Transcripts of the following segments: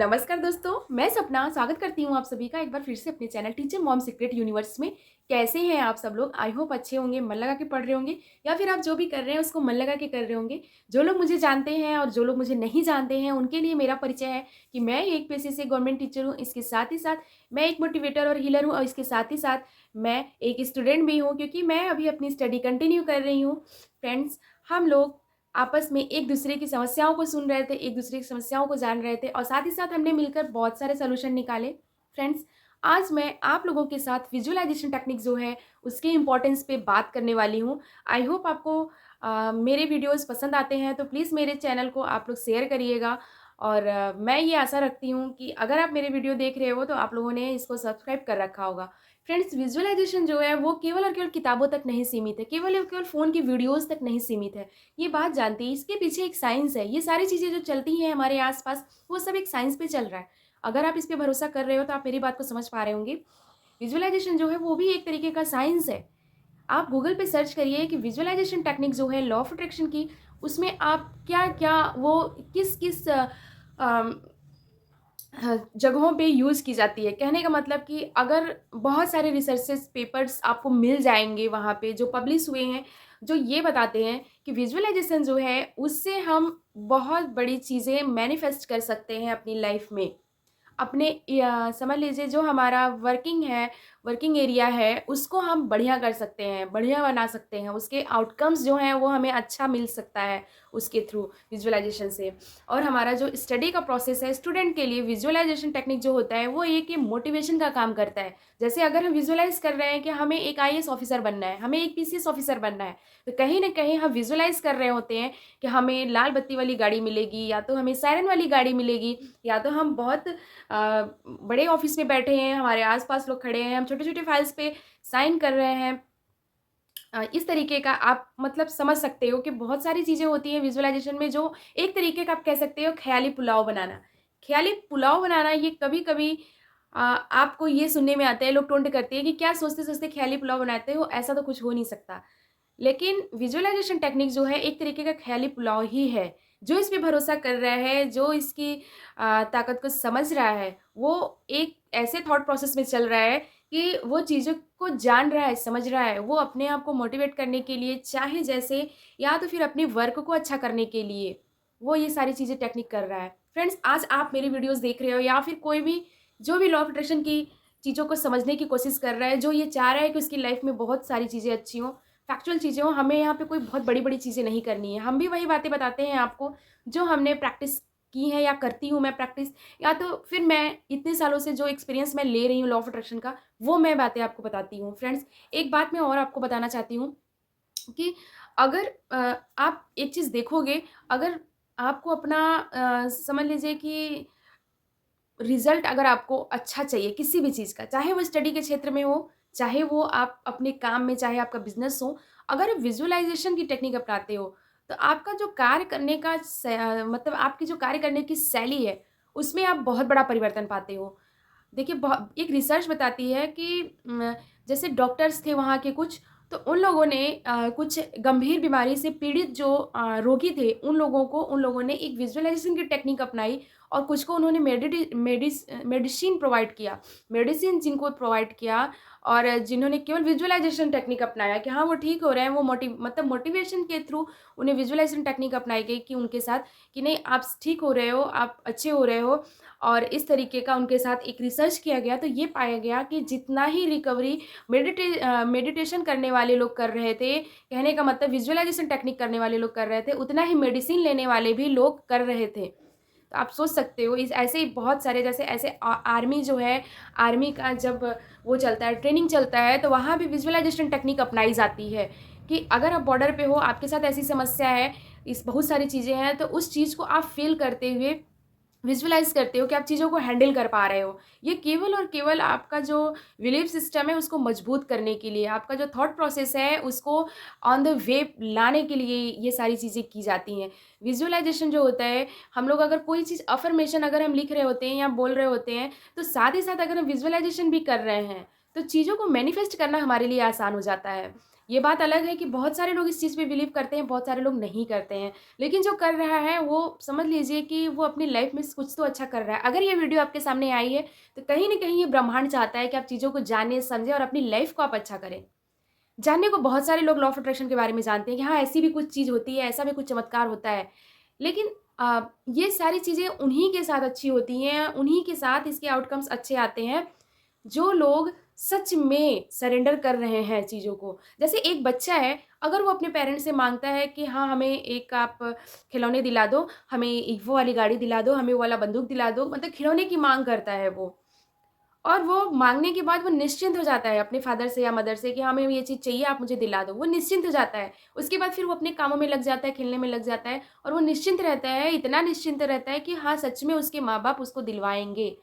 नमस्कार दोस्तों, मैं सपना स्वागत करती हूँ आप सभी का एक बार फिर से अपने channel teacher mom secret universe में। कैसे हैं आप सब लोग? आई होप अच्छे होंगे, मन लगा के पढ़ रहे होंगे या फिर आप जो भी कर रहे हैं उसको मन लगा के कर रहे होंगे। जो लोग मुझे जानते हैं और जो लोग मुझे नहीं जानते हैं उनके लिए मेरा परिचय है कि मैं एक पेशे से गवर्नमेंट टीचर हूँ। इसके साथ ही साथ मैं एक मोटिवेटर और हीलर हूँ और इसके साथ ही साथ मैं एक स्टूडेंट भी हूँ क्योंकि मैं अभी अपनी स्टडी कंटिन्यू कर रही हूँ। फ्रेंड्स, हम लोग आपस में एक दूसरे की समस्याओं को सुन रहे थे, एक दूसरे की समस्याओं को जान रहे थे और साथ ही साथ हमने मिलकर बहुत सारे सॉल्यूशन निकाले। फ्रेंड्स, आज मैं आप लोगों के साथ विजुअलाइजेशन टेक्निक जो है उसके इम्पोर्टेंस पे बात करने वाली हूँ। आई होप आपको मेरे वीडियोस पसंद आते हैं तो प्लीज़ मेरे चैनल को आप लोग शेयर करिएगा और मैं ये आशा रखती हूँ कि अगर आप मेरे वीडियो देख रहे हो तो आप लोगों ने इसको सब्सक्राइब कर रखा होगा। फ्रेंड्स, विजुअलाइजेशन जो है वो केवल और केवल किताबों तक नहीं सीमित है, केवल और केवल फ़ोन की वीडियोज़ तक नहीं सीमित है। ये बात जानती है, इसके पीछे एक साइंस है। ये सारी चीज़ें जो चलती हैं हमारे आस-पास, वो सब एक साइंस पे चल रहा है। अगर आप इस पे भरोसा कर रहे हो, तो आप मेरी बात को समझ पा रहे होंगे। विजुअलाइज़ेशन जो है, वो भी एक तरीके का साइंस है। आप गूगल पे सर्च करिए कि विजुअलाइज़ेशन टेक्निक जो है लॉ ऑफ अट्रैक्शन की, उसमें आप क्या-क्या वो किस-किस जगहों पे यूज़ की जाती है। कहने का मतलब कि अगर बहुत सारे रिसर्चेस पेपर्स आपको मिल जाएँगे वहाँ पे जो पब्लिश हुए हैं, जो ये बताते हैं कि विजुअलाइज़ेशन जो है उससे हम बहुत बड़ी चीज़ें मैनिफेस्ट कर सकते हैं अपनी लाइफ़ में। अपने समझ लीजिए जो हमारा वर्किंग एरिया है, उसको हम बढ़िया कर सकते हैं, बढ़िया बना सकते हैं। उसके आउटकम्स जो हैं वो हमें अच्छा मिल सकता है उसके थ्रू विजुअलाइज़ेशन से। और हमारा जो स्टडी का प्रोसेस है स्टूडेंट के लिए विजुअलाइज़ेशन टेक्निक जो होता है वो एक ये मोटिवेशन का काम करता है। जैसे अगर हम विजुअलाइज़ कर रहे हैं कि हमें एक आईएएस ऑफ़िसर बनना है, हमें एक पीसीएस ऑफ़िसर बनना है, तो कहीं न कहीं हम विजुअलाइज़ कर रहे होते हैं कि हमें लाल बत्ती वाली गाड़ी मिलेगी या तो हमें सायरन वाली गाड़ी मिलेगी या तो हम बहुत बड़े ऑफिस में बैठे हैं, हमारे आस-पास लोग खड़े हैं, हम छोटे-छोटे फाइल्स पे साइन कर रहे हैं। इस तरीके का आप मतलब समझ सकते हो कि बहुत सारी चीज़ें होती हैं विजुअलाइज़ेशन में जो एक तरीके का आप कह सकते हो ख़याली पुलाव बनाना। ख़याली पुलाव बनाना ये कभी-कभी आपको ये सुनने में आता है, लोग टोंट करते हैं कि क्या सोचते-सोचते ख़याली पुलाव बनाते हो, ऐसा तो कुछ हो नहीं सकता। लेकिन विजुअलाइज़ेशन टेक्निक जो है एक तरीके का ख़याली पुलाव ही है। जो इस पे भरोसा कर रहा है, जो इसकी ताकत को समझ रहा है, वो एक ऐसे थॉट प्रोसेस में चल रहा है कि वो चीज़ों को जान रहा है, समझ रहा है। वो अपने आप को मोटिवेट करने के लिए चाहे जैसे या तो फिर अपने वर्क को अच्छा करने के लिए, वो ये सारी चीज़ें टेक्निक कर रहा है। फ्रेंड्स, आज आप मेरी वीडियोज़ देख रहे हो या फिर कोई भी जो भी लॉ ऑफ अट्रैक्शन की चीज़ों को समझने की कोशिश कर रहा है, जो ये चाह रहा है कि उसकी लाइफ़ में बहुत सारी चीज़ें अच्छी हों, फैक्चुअल चीज़ें हों, हमें यहाँ पे कोई बहुत बड़ी-बड़ी चीज़ें नहीं करनी है। हम भी वही बातें बताते हैं आपको, जो हमने प्रैक्टिस की है या करती हूँ मैं प्रैक्टिस या तो फिर मैं इतने सालों से जो एक्सपीरियंस मैं ले रही हूँ लॉ ऑफ अट्रैक्शन का, वो मैं बातें आपको बताती हूँ। फ्रेंड्स, एक बात मैं और आपको बताना चाहती हूँ कि अगर आप एक चीज़ देखोगे, अगर आपको अपना समझ लीजिए कि रिज़ल्ट अगर आपको अच्छा चाहिए किसी भी चीज़ का, चाहे वो स्टडी के क्षेत्र में हो, चाहे वो आप अपने काम में, चाहे आपका बिज़नेस हो, अगर आप विज़ुअलाइज़ेशन की टेक्निक अपनाते हो, तो आपका जो कार्य करने का मतलब आपकी जो कार्य करने की शैली है, उसमें आप बहुत बड़ा परिवर्तन पाते हो। देखिए एक रिसर्च बताती है कि जैसे डॉक्टर्स थे वहाँ के कुछ, तो उन लोगों ने कुछ गंभीर बीमारी से पीड़ित जो रोगी थे, उन लोगों ने एक विज़ुअलाइज़ेशन की टेक्निक अपनाई और कुछ को उन्होंने मेडिसिन प्रोवाइड किया। मेडिसिन जिनको प्रोवाइड किया और जिन्होंने केवल विज़ुअलाइज़ेशन टेक्निक अपनाया कि हाँ, वो ठीक हो रहे हैं, वो मतलब मोटिवेशन के थ्रू उन्हें विज़ुअलाइज़ेशन टेक्निक अपनाई गई कि उनके साथ कि नहीं, आप ठीक हो रहे हो, आप अच्छे हो रहे हो और इस तरीके का उनके साथ एक रिसर्च किया गया तो ये पाया गया कि जितना ही रिकवरी मेडिटेशन करने वाले लोग कर रहे थे, कहने का मतलब विजुअलाइजेशन टेक्निक करने वाले लोग कर रहे थे, उतना ही मेडिसिन लेने वाले भी लोग कर रहे थे। तो आप सोच सकते हो इस ऐसे ही बहुत सारे जैसे ऐसे आर्मी जो है, आर्मी का जब वो चलता है, ट्रेनिंग चलता है, तो वहाँ भी विजुअलाइजेशन टेक्निक अपनाई जाती है कि अगर आप बॉर्डर पे हो, आपके साथ ऐसी समस्या है, इस बहुत सारी चीज़ें हैं, तो उस चीज़ को आप फ़ील करते हुए विजुअलाइज़ करते हो कि आप चीज़ों को हैंडल कर पा रहे हो। ये केवल और केवल आपका जो बिलीफ सिस्टम है उसको मजबूत करने के लिए, आपका जो थॉट प्रोसेस है उसको ऑन द वे लाने के लिए ये सारी चीज़ें की जाती हैं। विजुअलाइज़ेशन जो होता है, हम लोग अगर कोई चीज़ अफ़र्मेशन अगर हम लिख रहे होते हैं या बोल रहे होते हैं, तो साथ ही साथ अगर हम विजुअलाइज़ेशन भी कर रहे हैं, तो चीज़ों को मैनिफेस्ट करना हमारे लिए आसान हो जाता है। ये बात अलग है कि बहुत सारे लोग इस चीज़ पे बिलीव करते हैं, बहुत सारे लोग नहीं करते हैं। लेकिन जो कर रहा है वो समझ लीजिए कि वो अपनी लाइफ़ में कुछ तो अच्छा कर रहा है। अगर ये वीडियो आपके सामने आई है, तो कहीं न कहीं ये ब्रह्मांड चाहता है कि आप चीज़ों को जानें, समझें और अपनी लाइफ़ को आप अच्छा करें। जानने को बहुत सारे लोग लॉ ऑफ अट्रैक्शन के बारे में जानते हैं कि हाँ, ऐसी भी कुछ चीज़ होती है, ऐसा भी कुछ चमत्कार होता है। लेकिन ये सारी चीज़ें उन्हीं के साथ अच्छी होती हैं, उन्हीं के साथ इसके आउटकम्स अच्छे आते हैं, जो लोग सच में सरेंडर कर रहे हैं चीज़ों को। जैसे एक बच्चा है, अगर वो अपने पेरेंट्स से माँगता है कि हाँ, हमें एक आप खिलौने दिला दो, हमें एक वो वाली गाड़ी दिला दो, हमें वो वाला बंदूक दिला दो, मतलब खिलौने की माँग करता है वो। और वो माँगने के बाद वो निश्चिंत हो जाता है अपने फादर से या मदर से कि हाँ, हमें ये चीज़ चाहिए, आप मुझे दिला दो। वो निश्चिंत हो जाता है। उसके बाद फिर वो अपने कामों में लग जाता है, खेलने में लग जाता है और वो निश्चिंत रहता है, इतना निश्चिंत रहता है कि हाँ, सच में उसके माँ-बाप उसको दिलवाएँगे।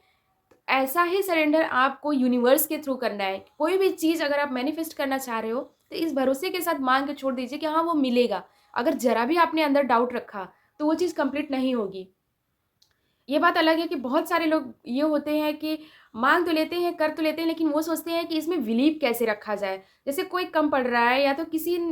ऐसा ही सरेंडर आपको यूनिवर्स के थ्रू करना है। कोई भी चीज़ अगर आप मैनिफेस्ट करना चाह रहे हो, तो इस भरोसे के साथ माँग के छोड़ दीजिए कि हाँ, वो मिलेगा। अगर ज़रा भी आपने अंदर डाउट रखा, तो वो चीज़ कंप्लीट नहीं होगी। ये बात अलग है कि बहुत सारे लोग ये होते हैं कि माँग तो लेते हैं, कर तो लेते हैं, लेकिन वो सोचते हैं कि इसमें बिलीव कैसे रखा जाए। जैसे कोई कम पढ़ रहा है या तो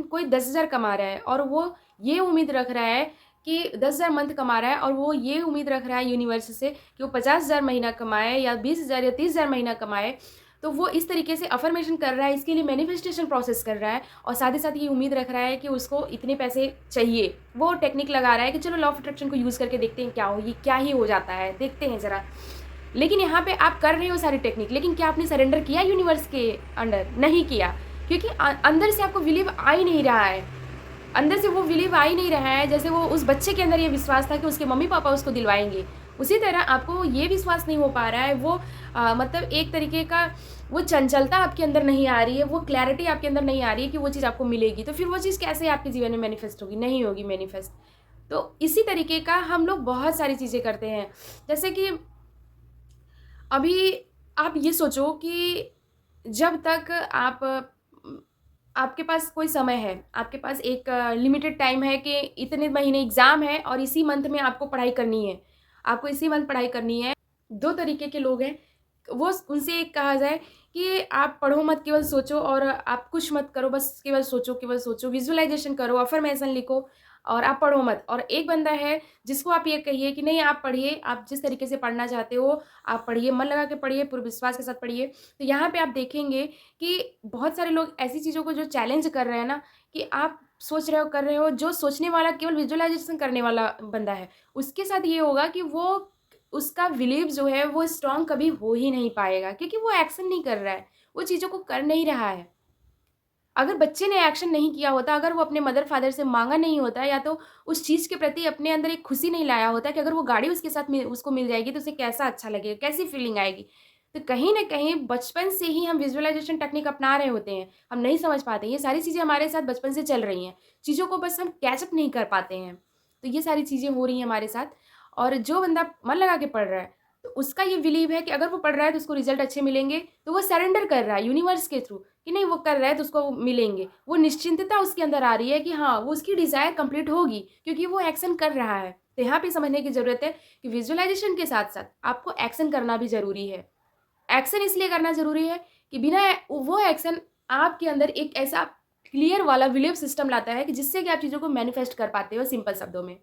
कोई 10,000 कमा रहा है और वो ये उम्मीद रख रहा है कि 10,000 मंथ कमा रहा है और वो ये उम्मीद रख रहा है यूनिवर्स से कि वो 50,000 महीना कमाए या 20,000 या 30,000 महीना कमाए। तो वो इस तरीके से अफ़र्मेशन कर रहा है, इसके लिए मैनिफेस्टेशन प्रोसेस कर रहा है और साथ ही साथ ये उम्मीद रख रहा है कि उसको इतने पैसे चाहिए। वो टेक्निक लगा रहा है कि चलो लॉ ऑफ अट्रैक्शन को यूज़ करके देखते हैं क्या ही हो जाता है, देखते हैं ज़रा। लेकिन यहाँ पे आप कर रहे हो सारी टेक्निक, लेकिन क्या आपने सरेंडर किया यूनिवर्स के अंडर? नहीं किया, क्योंकि अंदर से आपको बिलीव आ ही नहीं रहा है। अंदर से वो बिलीव आ ही नहीं रहा है, जैसे वो उस बच्चे के अंदर ये विश्वास था कि उसके मम्मी-पापा उसको दिलवाएँगे। उसी तरह आपको ये विश्वास नहीं हो पा रहा है, वो मतलब एक तरीके का वो चंचलता आपके अंदर नहीं आ रही है, वो क्लैरिटी आपके अंदर नहीं आ रही है कि वो चीज़ आपको मिलेगी, तो फिर वो चीज़ कैसे आपके जीवन में मैनिफेस्ट होगी? नहीं होगी मैनिफेस्ट। तो इसी तरीके का हम लोग बहुत सारी चीज़ें करते हैं। जैसे कि अभी आप ये सोचो कि जब तक आपके पास कोई समय है, आपके पास एक लिमिटेड टाइम है कि इतने महीने एग्ज़ाम है और इसी मंथ में आपको पढ़ाई करनी है। आपको इसी मंथ पढ़ाई करनी है। 2 तरीके के लोग हैं, वो उनसे एक कहा जाए कि आप पढ़ो मत, केवल सोचो और आप कुछ मत करो, बस केवल सोचो, विज़ुअलाइज़ेशन करो, अफ़र्मेशन लिखो और आप पढ़ो मत। और एक बंदा है जिसको आप ये कहिए कि नहीं आप पढ़िए, आप जिस तरीके से पढ़ना चाहते हो, आप पढ़िए, मन लगा के पढ़िए, पूरे विश्वास के साथ पढ़िए। तो यहाँ पे आप देखेंगे कि बहुत सारे लोग ऐसी चीज़ों को जो चैलेंज कर रहे हैं ना कि आप सोच रहे हो, कर रहे हो, जो सोचने वाला केवल विज़ुअलाइज़ेशन करने वाला बंदा है, उसके साथ ये होगा कि वो उसका बिलीव जो है वो स्ट्रॉन्ग कभी हो ही नहीं पाएगा क्योंकि वो एक्शन नहीं कर रहा है, वो चीज़ों को कर नहीं रहा है। अगर बच्चे ने एक्शन नहीं किया होता, अगर वो अपने मदर-फादर से माँगा नहीं होता या तो उस चीज़ के प्रति अपने अंदर एक खुशी नहीं लाया होता कि अगर वो गाड़ी उसके साथ उसको मिल जाएगी तो उसे कैसा अच्छा लगेगा, कैसी फीलिंग आएगी। तो कहीं न कहीं बचपन से ही हम विज़ुअलाइज़ेशन टेक्निक अपना रहे होते हैं, हम नहीं समझ पाते। ये सारी चीज़ें हमारे साथ बचपन से चल रही हैं, चीज़ों को बस हम कैच अप नहीं कर पाते हैं। तो ये सारी चीज़ें हो रही हैं हमारे साथ और जो बंदा मन लगा के पढ़ रहा है, तो उसका ये बिलीव है कि अगर वो पढ़ रहा है तो उसको रिज़ल्ट अच्छे मिलेंगे, तो वो सरेंडर कर रहा है यूनिवर्स के थ्रू कि नहीं वो कर रहा है तो उसको मिलेंगे। वो निश्चिंतता उसके अंदर आ रही है कि हाँ, वो उसकी डिज़ायर कंप्लीट होगी क्योंकि वो एक्शन कर रहा है। तो यहाँ पे समझने की ज़रूरत है कि विज़ुअलाइज़ेशन के साथ-साथ आपको एक्शन करना भी ज़रूरी है। एक्शन इसलिए करना ज़रूरी है कि बिना वो एक्शन आपके अंदर एक ऐसा क्लियर वाला बिलीव सिस्टम लाता है कि जिससे कि आप चीज़ों को मैनिफेस्ट कर पाते हो सिंपल शब्दों में।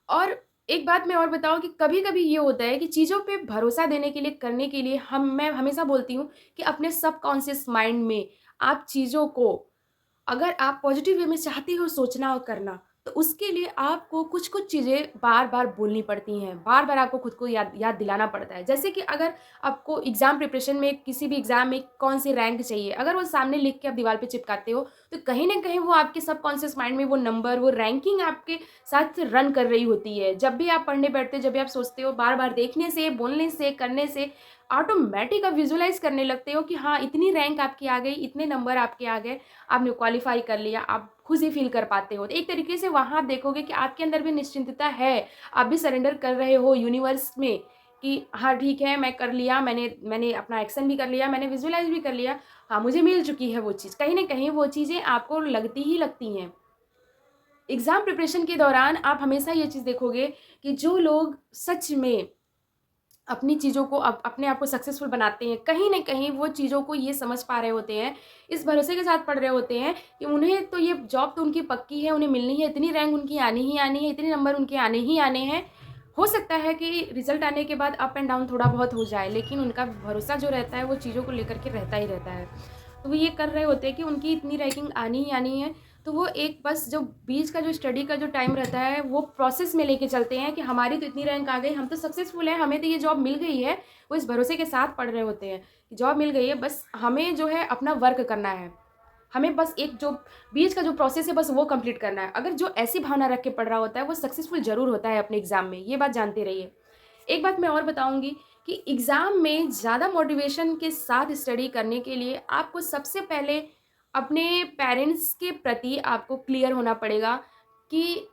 और एक बात मैं और बताऊँ कि कभी-कभी ये होता है कि चीज़ों पे भरोसा देने के लिए, करने के लिए मैं हमेशा बोलती हूँ कि अपने सबकॉन्शियस माइंड में आप चीज़ों को अगर आप पॉजिटिव वे में चाहते हो सोचना और करना, तो उसके लिए आपको कुछ-कुछ चीज़ें बार-बार बोलनी पड़ती हैं, बार-बार आपको खुद को याद याद दिलाना पड़ता है। जैसे कि अगर आपको एग्ज़ाम प्रिपरेशन में किसी भी एग्ज़ाम में कौन-सी रैंक चाहिए, अगर वो सामने लिख के आप दीवार पे चिपकाते हो, तो कहीं न कहीं वो आपके सबकॉन्शियस माइंड में वो नंबर, वो रैंकिंग आपके साथ रन कर रही होती है। जब भी आप पढ़ने बैठते हो, जब भी आप सोचते हो, बार-बार देखने से, बोलने से, करने से ऑटोमैटिक आप विज़ुअलाइज़ करने लगते हो कि हाँ, इतनी रैंक आपकी आ गई, इतने नंबर आपके आ गए, आपने क्वालीफाई कर लिया, आप खुशी फ़ील कर पाते हो। तो एक तरीके से वहाँ आप देखोगे कि आपके अंदर भी निश्चिंतता है, आप भी सरेंडर कर रहे हो यूनिवर्स में कि हाँ, ठीक है, मैं कर लिया, मैंने मैंने अपना एक्शन भी कर लिया, मैंने विज़ुअलाइज़ भी कर लिया। हाँ, मुझे मिल चुकी है वो चीज़। कहीं न कहीं वो चीज़ें आपको लगती ही लगती हैं। एग्ज़ाम प्रिपरेशन के दौरान आप हमेशा ये चीज़ देखोगे कि जो लोग सच में अपनी चीज़ों को अपने आप को सक्सेसफुल बनाते हैं, कहीं न कहीं वो चीज़ों को ये समझ पा रहे होते हैं, इस भरोसे के साथ पढ़ रहे होते हैं कि उन्हें तो ये जॉब तो उनकी पक्की है, उन्हें मिलनी है, इतनी रैंक उनकी आनी ही आनी है, इतने नंबर उनके आने ही आने हैं। हो सकता है कि रिज़ल्ट आने के बाद अप एंड डाउन थोड़ा बहुत हो जाए, लेकिन उनका भरोसा जो रहता है वो चीज़ों को लेकर के रहता ही रहता है। तो वो ये कर रहे होते हैं कि उनकी इतनी रैंकिंग आनी ही आनी है, तो वो एक बस जो बीच का जो स्टडी का जो टाइम रहता है वो प्रोसेस में लेके चलते हैं कि हमारी तो इतनी रैंक आ गई, हम तो सक्सेसफुल हैं, हमें तो ये जॉब मिल गई है। वो इस भरोसे के साथ पढ़ रहे होते हैं कि जॉब मिल गई है, बस हमें जो है अपना वर्क करना है, हमें बस एक जो बीच का जो प्रोसेस है बस वो कंप्लीट करना है। अगर जो ऐसी भावना रख के पढ़ रहा होता है वो सक्सेसफुल ज़रूर होता है अपने एग्ज़ाम में, ये बात जानते रहिए। एक बात मैं और बताऊँगी कि एग्ज़ाम में ज़्यादा मोटिवेशन के साथ स्टडी करने के लिए आपको सबसे पहले अपने पेरेंट्स के प्रति आपको क्लियर होना पड़ेगा कि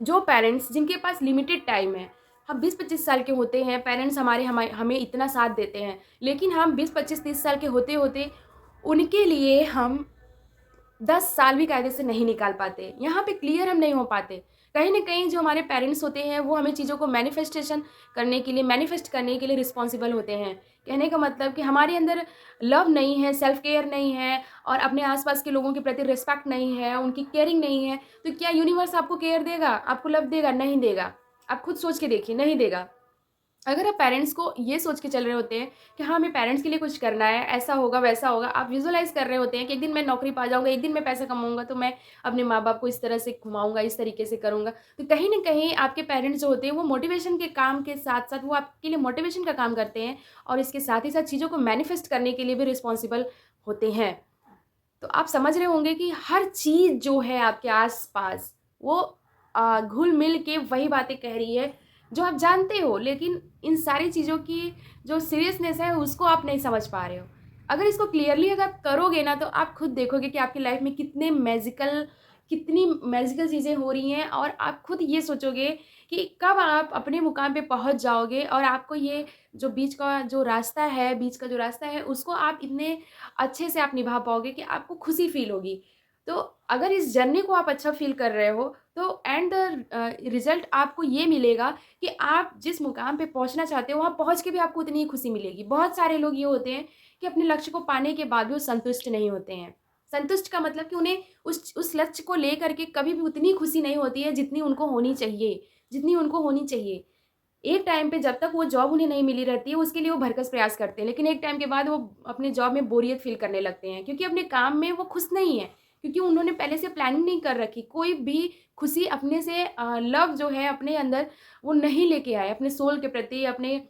जो पेरेंट्स जिनके पास लिमिटेड टाइम है, हम 20-25 साल के होते हैं, पेरेंट्स हमारे हमें इतना साथ देते हैं, लेकिन हम 20-25-30 साल के होते-होते उनके लिए हम 10 साल भी कायदे से नहीं निकाल पाते। यहाँ पे क्लियर हम नहीं हो पाते। कहीं न कहीं जो हमारे पेरेंट्स होते हैं वो हमें चीज़ों को मैनिफेस्ट करने के लिए रिस्पॉन्सिबल होते हैं। कहने का मतलब कि हमारे अंदर लव नहीं है, सेल्फ केयर नहीं है और अपने आस-पास के लोगों के प्रति रिस्पेक्ट नहीं है, उनकी केयरिंग नहीं है, तो क्या यूनिवर्स आपको केयर देगा? आपको लव देगा? नहीं देगा। आप खुद सोच के देखिए, नहीं देगा। अगर आप पेरेंट्स को ये सोच के चल रहे होते हैं कि हाँ, हमें पेरेंट्स के लिए कुछ करना है, ऐसा होगा, वैसा होगा, आप विजुअलाइज़ कर रहे होते हैं कि एक दिन मैं नौकरी पा जाऊँगा, एक दिन मैं पैसा कमाऊँगा, तो मैं अपने माँ-बाप को इस तरह से घुमाऊँगा, इस तरीके से करूँगा। तो कहीं न कहीं आपके पेरेंट्स जो होते हैं, वो मोटिवेशन के काम के साथ-साथ वो आपके लिए मोटिवेशन का काम करते हैं और इसके साथ ही साथ चीज़ों को मैनिफेस्ट करने के लिए भी रिस्पॉन्सिबल होते हैं। तो आप समझ रहे होंगे कि हर चीज़ जो है आपके आस-पास वो घुल-मिल के वही बातें कह रही है जो आप जानते हो, लेकिन इन सारी चीज़ों की जो सीरियसनेस है उसको आप नहीं समझ पा रहे हो। अगर इसको क्लियरली अगर आप करोगे ना तो आप खुद देखोगे कि आपकी लाइफ़ में कितनी मैजिकल चीज़ें हो रही हैं और आप खुद ये सोचोगे कि कब आप अपने मुकाम पे पहुँच जाओगे और आपको ये बीच का जो रास्ता है उसको आप इतने अच्छे से आप निभा पाओगे कि आपको खुशी फ़ील होगी। तो अगर इस जर्नी को आप अच्छा फ़ील कर रहे हो तो एंड द रिज़ल्ट आपको ये मिलेगा कि आप जिस मुकाम पे पहुँचना चाहते हो वहाँ पहुँच के भी आपको उतनी ही खुशी मिलेगी। बहुत सारे लोग ये होते हैं कि अपने लक्ष्य को पाने के बाद भी वो संतुष्ट नहीं होते हैं। संतुष्ट का मतलब कि उन्हें उस लक्ष्य को लेकर के कभी भी उतनी खुशी नहीं होती है जितनी उनको होनी चाहिए, जितनी उनको होनी चाहिए। एक टाइम पे जब तक वो जॉब उन्हें नहीं मिली रहती है, उसके लिए वो भरसक प्रयास करते हैं, लेकिन एक टाइम के बाद वो अपने जॉब में बोरियत फ़ील करने लगते हैं क्योंकि अपने काम में वो खुश नहीं है, क्योंकि उन्होंने पहले से प्लानिंग नहीं कर रखी। कोई भी खुशी अपने से लव जो है अपने अंदर वो नहीं लेके आए, अपने सोल के प्रति, अपने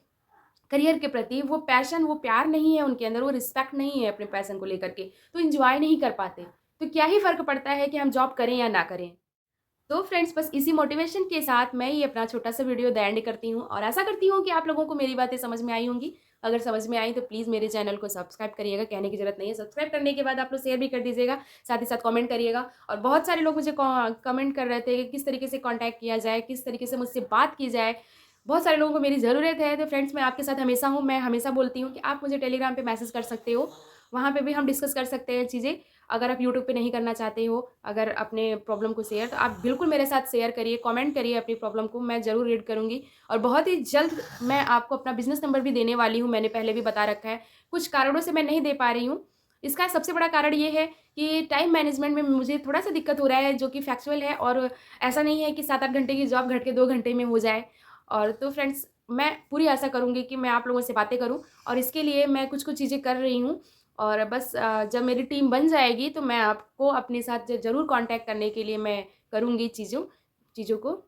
करियर के प्रति वो पैशन, वो प्यार नहीं है उनके अंदर, वो रिस्पेक्ट नहीं है अपने पैशन को लेकर के, तो एन्जॉय नहीं कर पाते। तो क्या ही फ़र्क पड़ता है कि हम जॉब करें या ना करें। तो फ्रेंड्स बस इसी मोटिवेशन के साथ मैं ये अपना छोटा-सा वीडियो द एंड करती हूँ और आशा करती हूँ कि आप लोगों को मेरी बातें समझ में आई होंगी। अगर समझ में आई तो प्लीज़ मेरे चैनल को सब्सक्राइब करिएगा, कहने की ज़रूरत नहीं है। सब्सक्राइब करने के बाद आप लोग शेयर भी कर दीजिएगा, साथ ही साथ कमेंट करिएगा और बहुत सारे लोग मुझे कमेंट कर रहे थे कि किस तरीके से कॉन्टैक्ट किया जाए, किस तरीके से मुझसे बात की जाए। बहुत सारे लोगों को मेरी ज़रूरत है, तो फ्रेंड्स मैं आपके साथ हमेशा हूँ। मैं हमेशा बोलती हूँ कि आप मुझे टेलीग्राम पे मैसेज कर सकते हो, वहाँ पे भी हम डिस्कस कर सकते हैं चीज़ें। अगर आप यूट्यूब पे नहीं करना चाहते हो, अगर अपने प्रॉब्लम को शेयर, तो आप बिल्कुल मेरे साथ शेयर करिए, कमेंट करिए अपनी प्रॉब्लम को, मैं ज़रूर रीड करूँगी और बहुत ही जल्द मैं आपको अपना बिज़नेस नंबर भी देने वाली हूँ, मैंने पहले भी बता रखा है। कुछ कारणों से मैं नहीं दे पा रही हूँ। इसका सबसे बड़ा कारण ये है कि टाइम मैनेजमेंट में मुझे थोड़ा-सा दिक्कत हो रहा है, जो कि फैक्चुअल है और ऐसा नहीं है कि 7-8 घंटे की जॉब घट के 2 घंटे में हो जाए। और तो फ्रेंड्स मैं पूरी आशा करूँगी कि मैं आप लोगों से बातें करूँ और इसके लिए मैं कुछ-कुछ चीज़ें कर रही हूँ और बस जब मेरी टीम बन जाएगी तो मैं आपको अपने साथ ज़रूर कॉन्टैक्ट करने के लिए मैं करूँगी चीज़ों चीज़ों को।